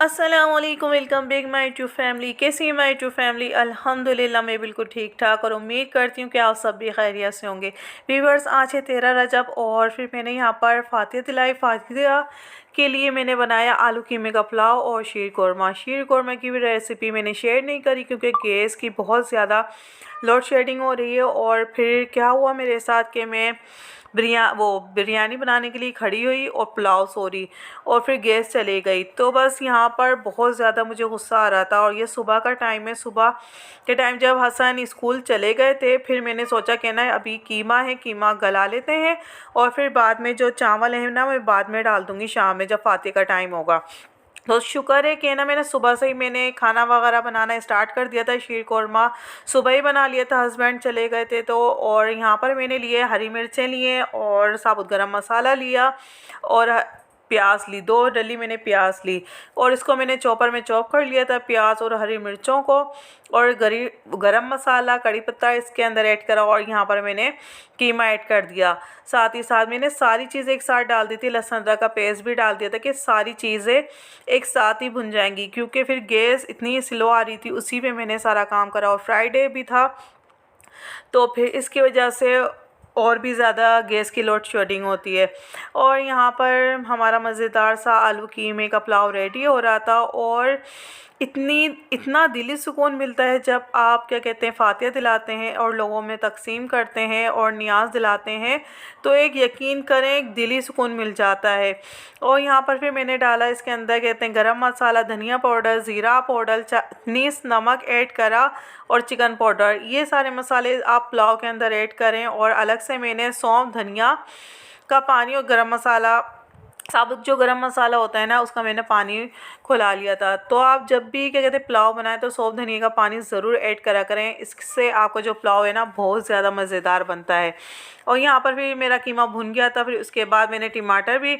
अस्सलामुअलैकुम, welcome back my to family. कैसी है माय टू फैमिली? अल्हम्दुलिल्लाह मैं बिल्कुल ठीक ठाक और उम्मीद करती हूँ कि आप सब भी खैरियत से होंगे। व्यूअर्स, आज है 13 रजब और फिर मैंने यहाँ पर फातिहा दिलाई। फातिहा के लिए मैंने बनाया आलू कीमे का पुलाव और शीर कौरमा। शीर कौरमा की भी रेसिपी मैंने शेयर नहीं करी क्योंकि गैस की बहुत ज़्यादा लोड शेडिंग हो रही है। और फिर क्या हुआ मेरे साथ कि मैं बिरयानी बनाने के लिए खड़ी हुई और पुलाव सॉरी और फिर गैस चली गई। तो बस यहाँ पर बहुत ज़्यादा मुझे गुस्सा आ रहा था और ये सुबह का टाइम है। सुबह के टाइम जब हसन स्कूल चले गए थे, फिर मैंने सोचा कि ना अभी कीमा है, कीमा गला लेते हैं और फिर बाद में जो चावल है ना मैं बाद में डाल दूँगी शाम में जब फातिहा का टाइम होगा। तो शुक्र है कि ना मैंने सुबह से ही मैंने खाना वगैरह बनाना स्टार्ट कर दिया था। शीर कौरमा सुबह ही बना लिया था, हस्बैंड चले गए थे तो। और यहाँ पर मैंने लिए हरी मिर्चें लिए और साबुत गरम मसाला लिया और प्याज ली, 2 डली मैंने प्याज ली और इसको मैंने चॉपर में चॉप कर लिया था, प्याज और हरी मिर्चों को। और गरम मसाला कड़ी पत्ता इसके अंदर ऐड करा और यहाँ पर मैंने कीमा ऐड कर दिया। साथ ही साथ मैंने सारी चीज़ें एक साथ डाल दी थी, लहसुन अदरक का पेस्ट भी डाल दिया था कि सारी चीज़ें एक साथ ही भुन जाएंगी क्योंकि फिर गैस इतनी स्लो आ रही थी। उसी पे मैंने सारा काम करा और फ्राइडे भी था तो फिर इसकी वजह से और भी ज़्यादा गैस की लोड शेडिंग होती है। और यहाँ पर हमारा मज़ेदार सा आलू कीमे का पुलाव रेडी हो रहा था और इतना दिली सुकून मिलता है जब आप क्या कहते हैं फातिहा दिलाते हैं और लोगों में तकसीम करते हैं और नियाज़ दिलाते हैं तो एक यकीन करें एक दिली सुकून मिल जाता है। और यहाँ पर फिर मैंने डाला इसके अंदर कहते हैं गरम मसाला, धनिया पाउडर, ज़ीरा पाउडर, नीस नमक ऐड करा और चिकन पाउडर। ये सारे मसाले आप पुलाव के अंदर ऐड करें और अलग से मैंने सौंफ, धनिया का पानी और गरम मसाला, साबुत जो गरम मसाला होता है ना उसका मैंने पानी खुला लिया था। तो आप जब भी क्या कहते हैं पुलाव बनाएं तो सौंफ धनिया का पानी ज़रूर ऐड करा करें, इससे आपका जो पुलाव है ना बहुत ज़्यादा मज़ेदार बनता है। और यहाँ पर फिर मेरा कीमा भुन गया था। फिर उसके बाद मैंने टमाटर भी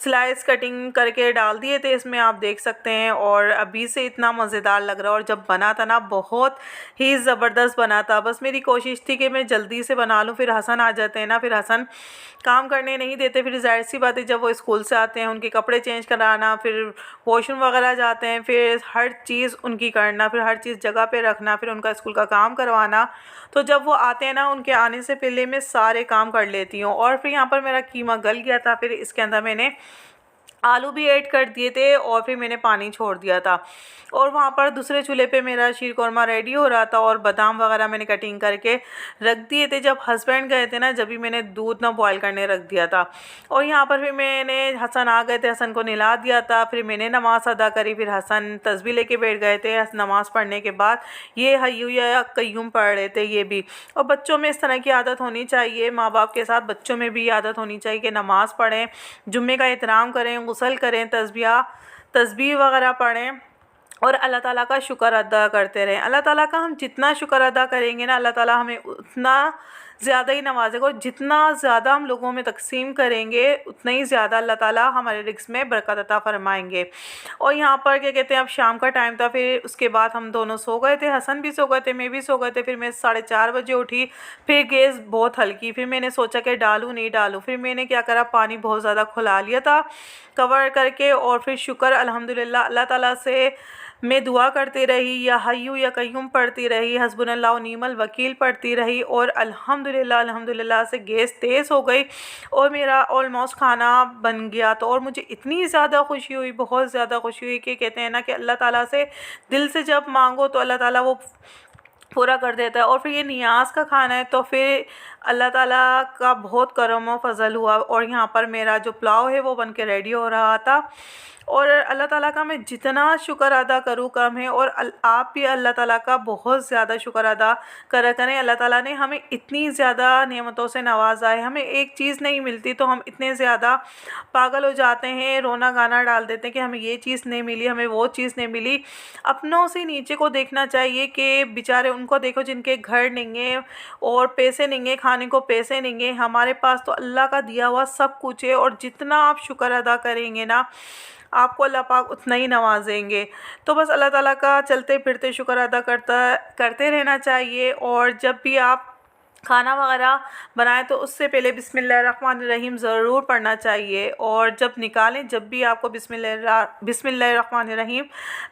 स्लाइस कटिंग करके डाल दिए थे इसमें, आप देख सकते हैं। और अभी से इतना मज़ेदार लग रहा है और जब बना था ना बहुत ही ज़बरदस्त बना था। बस मेरी कोशिश थी कि मैं जल्दी से बना लूँ, फिर हसन आ जाते हैं ना, फिर हसन काम करने नहीं देते। फिर ज़ाहिर सी बात है जब वो स्कूल से आते हैं उनके कपड़े चेंज कराना, फिर वॉशरूम वगैरह जाते हैं, फिर हर चीज़ उनकी करना, फिर हर चीज़ जगह पे रखना, फिर उनका स्कूल का काम करवाना। तो जब वो आते हैं ना उनके आने से पहले मैं सारे काम कर लेती हूँ। और फिर यहाँ पर मेरा कीमा गल गया था, फिर इसके अंदर मैंने आलू भी ऐड कर दिए थे और फिर मैंने पानी छोड़ दिया था। और वहाँ पर दूसरे चूल्हे पे मेरा शीर कौरमा रेडी हो रहा था और बादाम वगैरह मैंने कटिंग करके रख दिए थे। जब हस्बैंड गए थे ना जब भी मैंने दूध ना बॉयल करने रख दिया था। और यहाँ पर फिर मैंने हसन आ गए थे, हसन को नहला दिया था, फिर मैंने नमाज़ अदा करी, फिर हसन तस्बीह लेके बैठ गए थे। नमाज़ पढ़ने के बाद ये हय्यू या कय्यूम पढ़ रहे थे ये भी। और बच्चों में इस तरह की आदत होनी चाहिए, माँ बाप के साथ बच्चों में भी आदत होनी चाहिए कि नमाज़ पढ़ें, जुम्मे का एहतराम करें, गुस्ल करें, तस्बीह वगैरह पढ़ें और अल्लाह ताला का शुक्र अदा करते रहें। अल्लाह ताला का हम जितना शुक्र अदा करेंगे ना अल्लाह ताला हमें उतना ज़्यादा ही नवाजेगा। और जितना ज़्यादा हम लोगों में तकसीम करेंगे उतना ही ज़्यादा अल्लाह ताला हमारे रिज़्क़ में बरकत अता फरमाएंगे। और यहाँ पर क्या कहते हैं अब शाम का टाइम था, फिर उसके बाद हम दोनों सो गए थे, हसन भी सो गए थे, मैं भी सो गए थे। फिर मैं 4:30 बजे उठी, फिर गैस बहुत हल्की, फिर मैंने सोचा कि डालूँ नहीं डालूँ, फिर मैंने क्या करा पानी बहुत ज़्यादा खुला लिया था कवर करके। और फिर शुक्र अल्हम्दुलिल्लाह अल्लाह ताला से मैं दुआ करती रही, या हय्यू या कय्यूम पढ़ती रही, हस्बुनल्लाह व निअमल वकील पढ़ती रही और अल्हम्दुलिल्लाह से गैस तेज़ हो गई और मेरा ऑलमोस्ट खाना बन गया। तो और मुझे इतनी ज़्यादा खुशी हुई, बहुत ज़्यादा खुशी हुई कि कहते हैं ना कि अल्लाह ताला से दिल से जब मांगो तो अल्लाह ताला वो पूरा कर देता है। और फिर ये नियाज़ का खाना है तो फिर अल्लाह ताला का बहुत करम व फ़ज़ल हुआ। और यहाँ पर मेरा जो पुलाव है वो बन के रेडी हो रहा था। और अल्लाह ताला का मैं जितना शुक्र अदा करूँ कम है। और आप भी अल्लाह ताला का बहुत ज़्यादा शुक्र अदा करा करें। अल्लाह ताला ने हमें इतनी ज़्यादा नेमतों से नवाजा है, हमें एक चीज़ नहीं मिलती तो हम इतने ज़्यादा पागल हो जाते हैं, रोना गाना डाल देते हैं कि हमें ये चीज़ नहीं मिली, हमें वो चीज़ नहीं मिली। अपनों से नीचे को देखना चाहिए कि बेचारे उनको देखो जिनके घर नहीं है और पैसे नहीं है, खाने को पैसे नहीं है। हमारे पास तो अल्लाह का दिया हुआ सब कुछ है और जितना आप शुक्र अदा करेंगे ना आपको अल्लाह पाक उतना ही नवाजेंगे। तो बस अल्लाह ताला का चलते फिरते शुक्र अदा करते रहना चाहिए। और जब भी आप खाना वगैरह बनाएं तो उससे पहले बिस्मिल्लाहिर्रहमानिर्रहीम ज़रूर पढ़ना चाहिए। और जब निकालें जब भी आपको बिस्मिल्लाहिर्रहमानिर्रहीम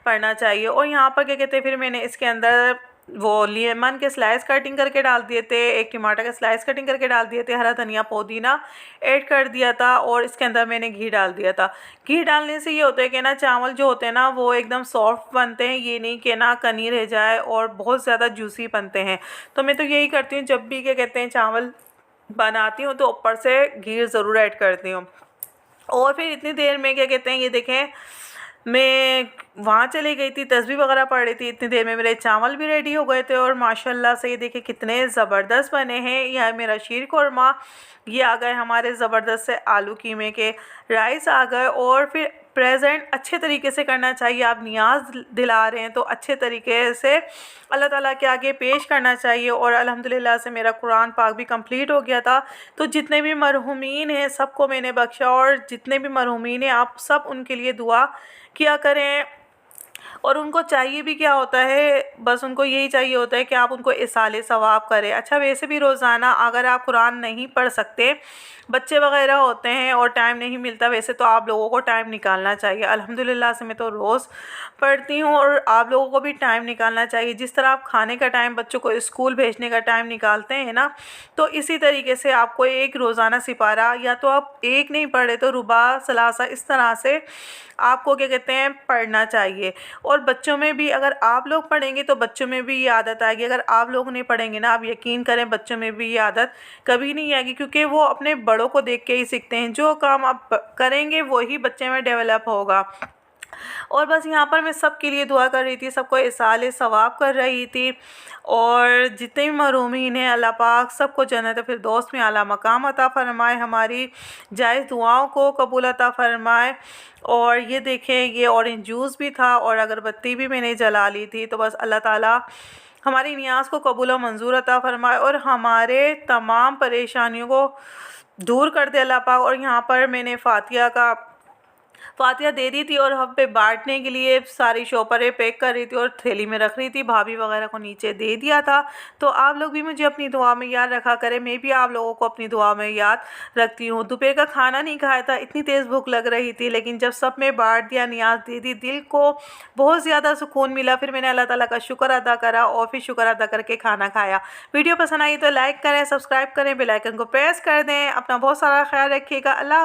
पढ़ना चाहिए। और यहाँ पर क्या कहते हैं, फिर मैंने इसके अंदर वो लेमन के स्लाइस कटिंग करके डाल दिए थे, एक टमाटर का स्लाइस कटिंग करके डाल दिए थे, हरा धनिया पुदीना ऐड कर दिया था और इसके अंदर मैंने घी डाल दिया था। घी डालने से ये होता है कि ना चावल जो होते हैं ना वो एकदम सॉफ्ट बनते हैं, ये नहीं कि ना कनी रह जाए और बहुत ज़्यादा जूसी बनते हैं। तो मैं तो यही करती हूँ, जब भी क्या कहते हैं चावल बनाती हूँ तो ऊपर से घी ज़रूर ऐड करती हूँ। और फिर इतनी देर में क्या कहते हैं, ये देखें मैं वहाँ चली गई थी, तस्बीह वगैरह पढ़ रही थी, इतनी देर में मेरे चावल भी रेडी हो गए थे और माशाल्लाह से ये देखिए कितने ज़बरदस्त बने हैं। यह मेरा शीर कौरमा, ये आ गए हमारे ज़बरदस्त से आलू कीमे के राइस आ गए। और फिर प्रेजेंट अच्छे तरीके से करना चाहिए, आप नियाज़ दिला रहे हैं तो अच्छे तरीके से अल्लाह ताला के आगे पेश करना चाहिए। और अल्हम्दुलिल्लाह से मेरा कुरान पाक भी कंप्लीट हो गया था। तो जितने भी मरहूमीन हैं सबको मैंने बख्शा, और जितने भी मरहूमीन हैं आप सब उनके लिए दुआ किया करें। और उनको चाहिए भी क्या होता है, बस उनको यही चाहिए होता है कि आप उनको इसाले सवाब करें। अच्छा वैसे भी रोज़ाना अगर आप कुरान नहीं पढ़ सकते, बच्चे वगैरह होते हैं और टाइम नहीं मिलता, वैसे तो आप लोगों को टाइम निकालना चाहिए। अल्हम्दुलिल्लाह से मैं तो रोज़ पढ़ती हूँ और आप लोगों को भी टाइम निकालना चाहिए। जिस तरह आप खाने का टाइम, बच्चों को स्कूल भेजने का टाइम निकालते हैं ना, तो इसी तरीके से आपको एक रोज़ाना सिपारा, या तो आप एक नहीं पढ़े तो रुबा सलासा, इस तरह से आपको क्या कहते हैं पढ़ना चाहिए। और बच्चों में भी अगर आप लोग पढ़ेंगे तो बच्चों में भी ये आदत आएगी, अगर आप लोग नहीं पढ़ेंगे ना, आप यकीन करें बच्चों में भी ये आदत कभी नहीं आएगी, क्योंकि वो अपने बड़ों को देख के ही सीखते हैं। जो काम आप करेंगे वही बच्चे में डेवलप होगा। और बस यहाँ पर मैं सबके लिए दुआ कर रही थी, सबको इसाले सवाब कर रही थी। और जितने भी महरूमीन हैं अल्लाह पाक सबको जन्नत फिरदौस में आला मकाम अता फ़रमाए, हमारी जायज़ दुआओं को कबूल अता फ़रमाए। और ये देखें ये ऑरेंज जूस भी था और अगरबत्ती भी मैंने जला ली थी। तो बस अल्लाह ताला हमारी नियाज़ को कबूल व मंजूर अता फ़रमाए और हमारे तमाम परेशानियों को दूर कर दे अल्लाह पाक। और यहाँ पर मैंने फ़ातिहा दे दी थी और हम पे बांटने के लिए सारी शॉपरें पैक कर रही थी और थैली में रख रही थी, भाभी वगैरह को नीचे दे दिया था। तो आप लोग भी मुझे अपनी दुआ में याद रखा करें, मैं भी आप लोगों को अपनी दुआ में याद रखती हूँ। दोपहर का खाना नहीं खाया था, इतनी तेज़ भूख लग रही थी, लेकिन जब सब में बांट दिया, नियाज़ दे दी, दिल को बहुत ज़्यादा सुकून मिला। फिर मैंने अल्लाह ताला का शुक्र अदा करा और फिर शुक्र अदा करके खाना खाया। वीडियो पसंद आई तो लाइक करें, सब्सक्राइब करें, बेल आइकन को प्रेस कर दें। अपना बहुत सारा ख्याल रखिएगा। अल्लाह